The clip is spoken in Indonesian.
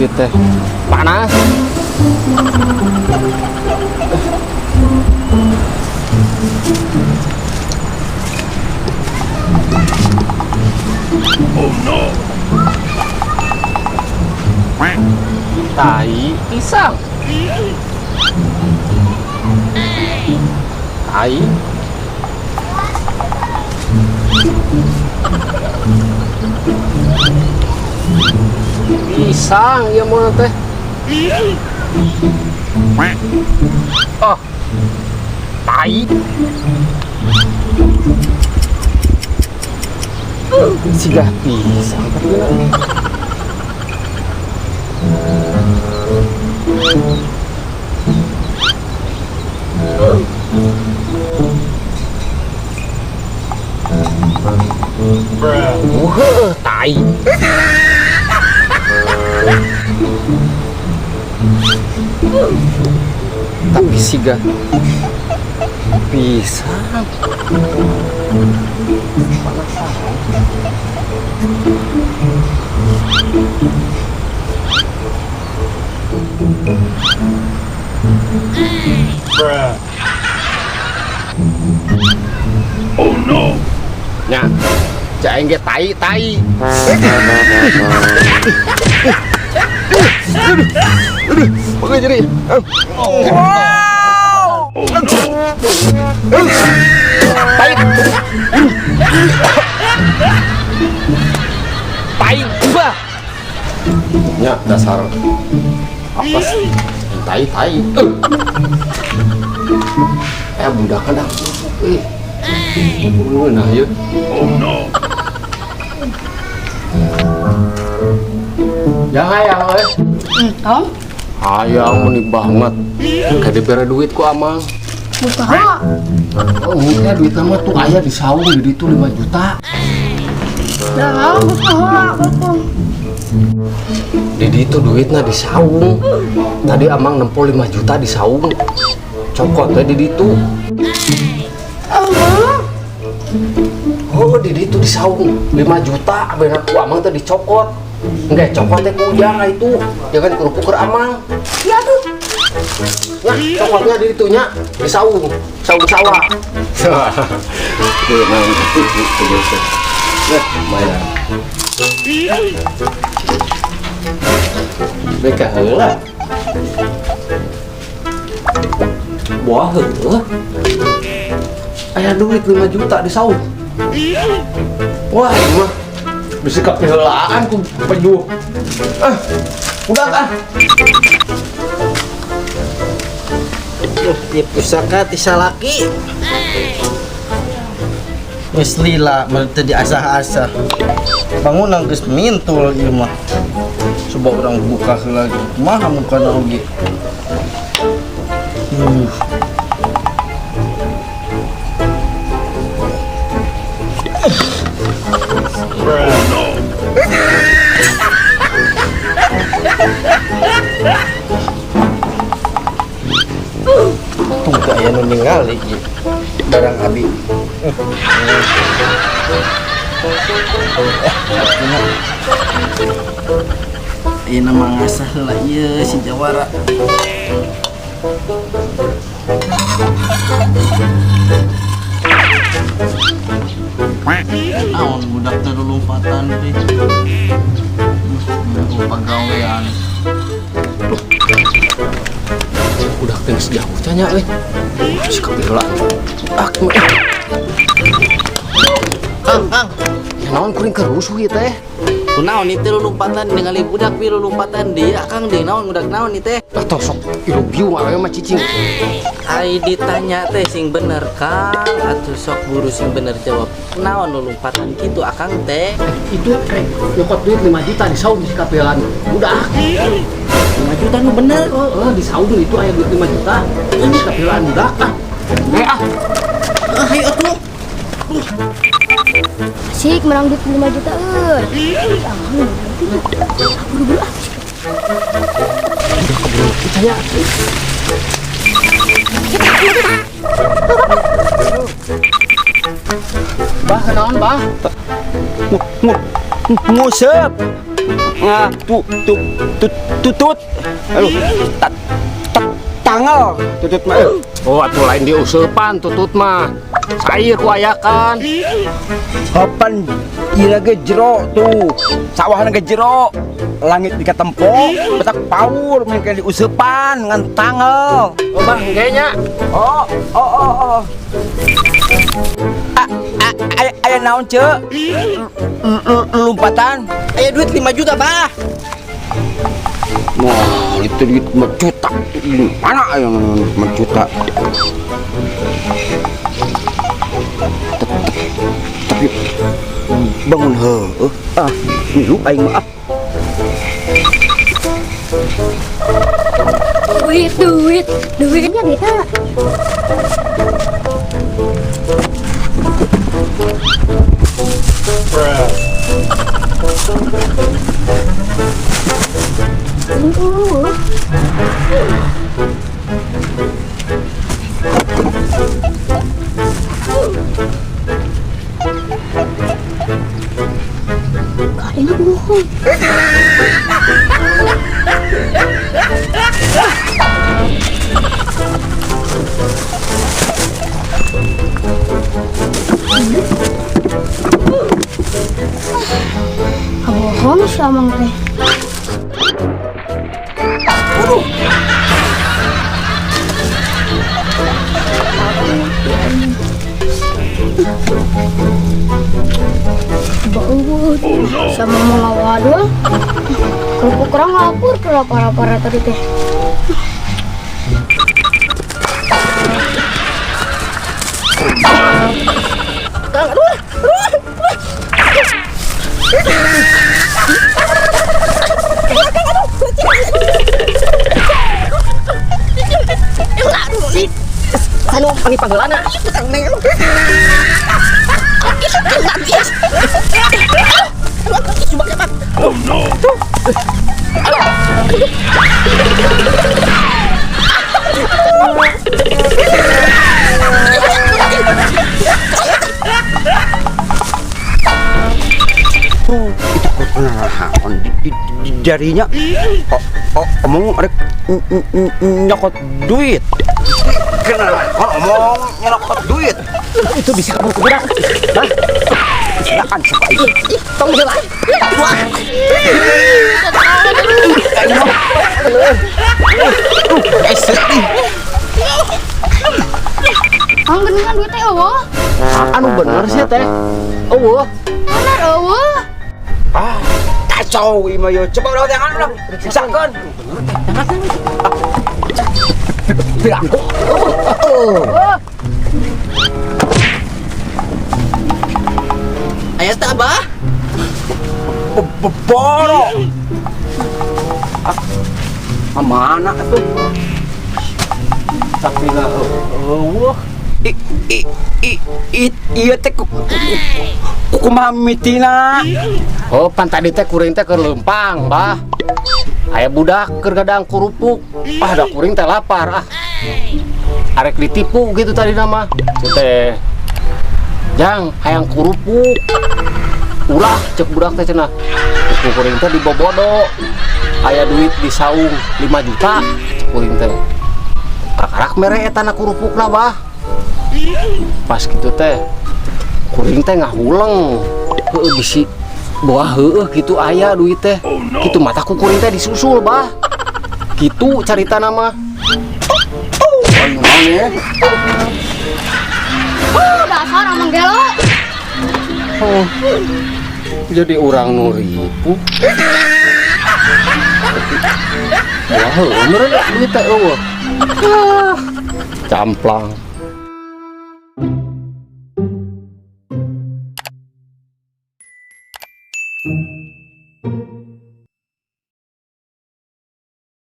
gitu panas. Oh no. Tai pisang. Tai. Pisang ya mau teh. Oh. Tai. Siga pisang. Tai. Tapi siga pisang. Oh no. Nya, cai ge tai. Pakai jadi. Wow. Tai. Tai bah. Nya dasar apa sih? Tai. Budak kan dah. Nah ya. Oh no. Jangan euy. Tong, Hayang menik banget. Kayak diberi duit ku amang. kusaha? Oh, enggak duit mah tuh aya di saung di ditu 5 juta. Jangan kusaha, Bapak. Di ditu duitna di saung. Tadi amang nempel 5 juta di saung. Cokot teh di ditu. Oh, di ditu di saung 5 juta bener ku amang teh dicokot. Enggak cokot teh ku ujang itu. Jangan kerupuk ke amang. Ya tuh. Nah, cokotnya di itunya di saung sawah. Tuh, nah, itu. Nah, lumayan. Mereka heula. Buah heula. Aya duit 5 juta di saung. Wah, ini mah bisa kepeheulaan ku penjuh. Udah kan? Di pusaka ti salaki. Wis lila teu diasah-asah. Bangunan geus mintul ieu mah. Coba urang buka heula lagi. Kumaha mukana oge. Tunggu aya nu ningali ieu barang abi. Ieu nama ngasah heula ieu si Jawara. Naon budak teh lompatan teh. Pagawean. Udah geus jauh nya euy. Si kepeheulaan. Kang. Naon kuring kerusuh ieu teh? Kunaon itu lompatan ningali budak pi lompatan dia Kang deui naon budak naon ieu teh? Atuh sok ilu-biu aya mah cicing. Ai ditanya teh sing bener Kang, atuh sok buru sing bener jawab. Naon lompatan kitu Akang teh? Itu nyokot duit 5 juta di saung si kapelan. Udah 5 juta nu bener. di saung itu aya duit 5 juta. Ini si kapelan budak Ayo atuh. Sik menang duit 5 juta euy. Buru-buru ah. Percaya. Bah, kenaon, Bang? Ngusep. tutut. Aduh, tanggal tutut mah. Oh, atuh lain diusepan tutut mah. Sair ku ayakan. Kapan ira ge jero tuh. Sawahna ge jero. Langit di katempok, betak paur mungkin diusepan ngan tanggal. Oh, Bang, kayaknya. Oh. Aya naon, Ce? Lompatan. Aya duit 5 juta, Bah. Wah, itu duit 5 juta. Mana yang 5 juta? Tapi bangun heueuh. Milu aing maaf. Duitnya kita. Gak ada yang bohong. Bohong sih amang teh. Baut sama mga wadol. Kerupuk kurang lapor ke para tadi teh. Anu panggil panggilanna. Oh no! Jarinya omong rek nyokot duit. Kenapa omong nyokot duit? Itu bisa kamu keberak. Hah? Silakan sebaik. Tong jalan. Ang geningan duit teh eueuh. Anu bener sih teh. Eueuh. Bener eueuh. Kacau ieu yo. Coba udah tangan udah. Siksakeun. Aya teh, Abah? Boro. Mana tuh? Tapi enggak eueuh. Iya teh kumaha mitina. Oh, pan tadi teh kuring teh keur leumpang, Bah. Aya budak keur gadang kerupuk. Da kuring teh lapar ah. Arek ditipu gitu tadi nama. Teh Jang, hayang kerupuk. Ulah cek budak teh cenah. Kuring teh dibobodo. Aya duit di saung 5 juta. Cek kuring teh. Kakarak mere eta na kerupukna, Bah. Pas gitu teh kuring teh ngahuleng. Heueuh bisi boah heueuh gitu aya duit teh. Kitu mataku kuring teh disusul, Bah. Kitu carita nama. Dasar amang gelo. Oh, jadi orang nuripu. Wah, meureun duit teh eueuh. Camplang.